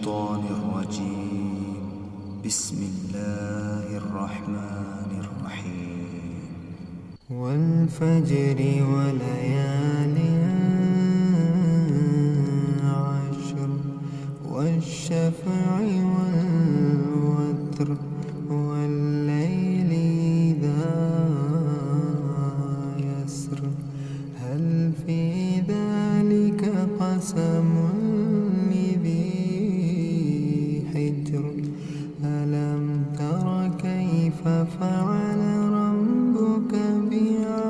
الشيطان الرجيم. بسم الله الرحمن الرحيم. والفجر وليال عشر والشفع والوتر والليل إذا يسر هل في ذلك قسم لذي حجر ألم تر كيف فعل ربك بعاد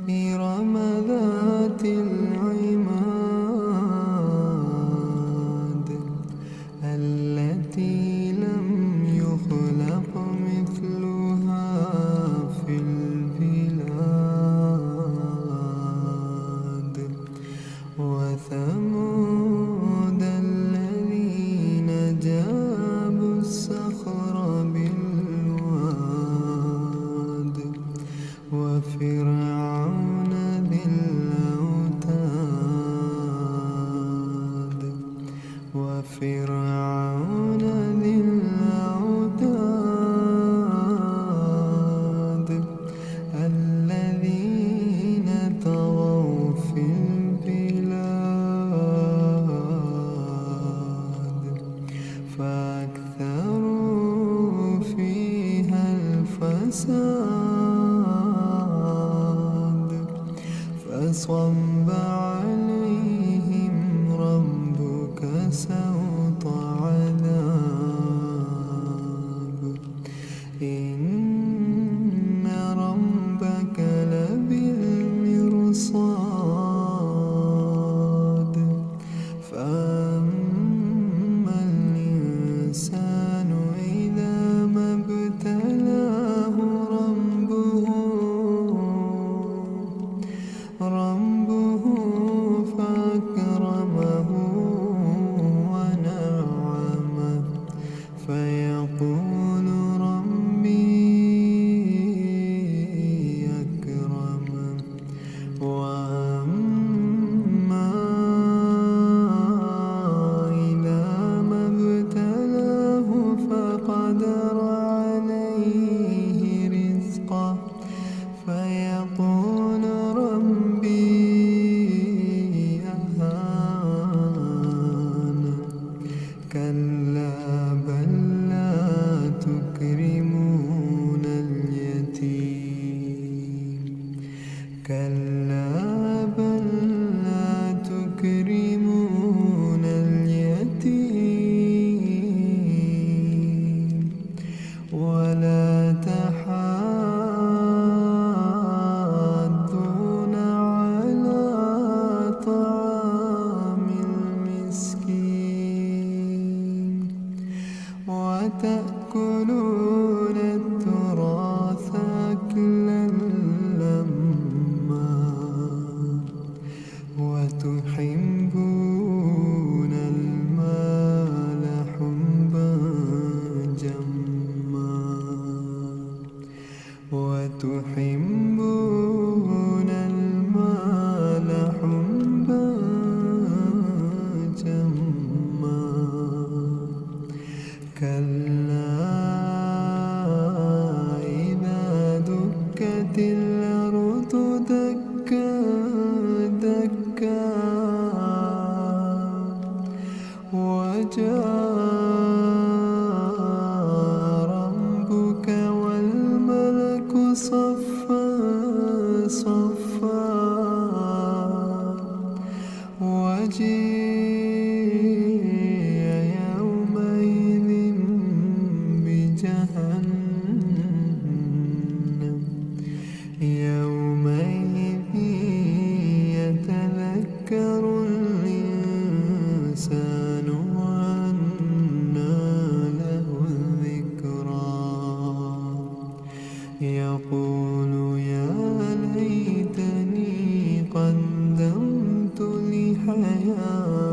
إرم ذات العماد التي لم يخلق مثلها في البلاد وثمود الذين جابوا الصخر بالواد وفرعون ذي الأوتاد الذين طغوا في البلاد فأكثروا فيها الفساد فصب عليهم ربك سوط عذاب إن ربك لبالمرصاد فأما الإنسان إذا ما ابتلاه ربه فأكرمه ونعمه فيقول ربي أكرمن وأما إذا ما ابتلاه فقدر عليه رزقه فيقول ربي أهانن كلا بل لا تكرمون اليتيم كلا بل لا تكرمون اليتيم ولا تحاضون على طعام المسكين وتأكلون التراث أكلا لما وتحبون المال حبا جما وتحبون المال حبا جما كلا إذا دكت الأرض دكا دكا وجاء ربك والملك صفا صفا وجيء يومئذ بجهنم يومئذ يتذكر الإنسان وأنى له الذكرى يقول يا ليتني قدمت لحياتي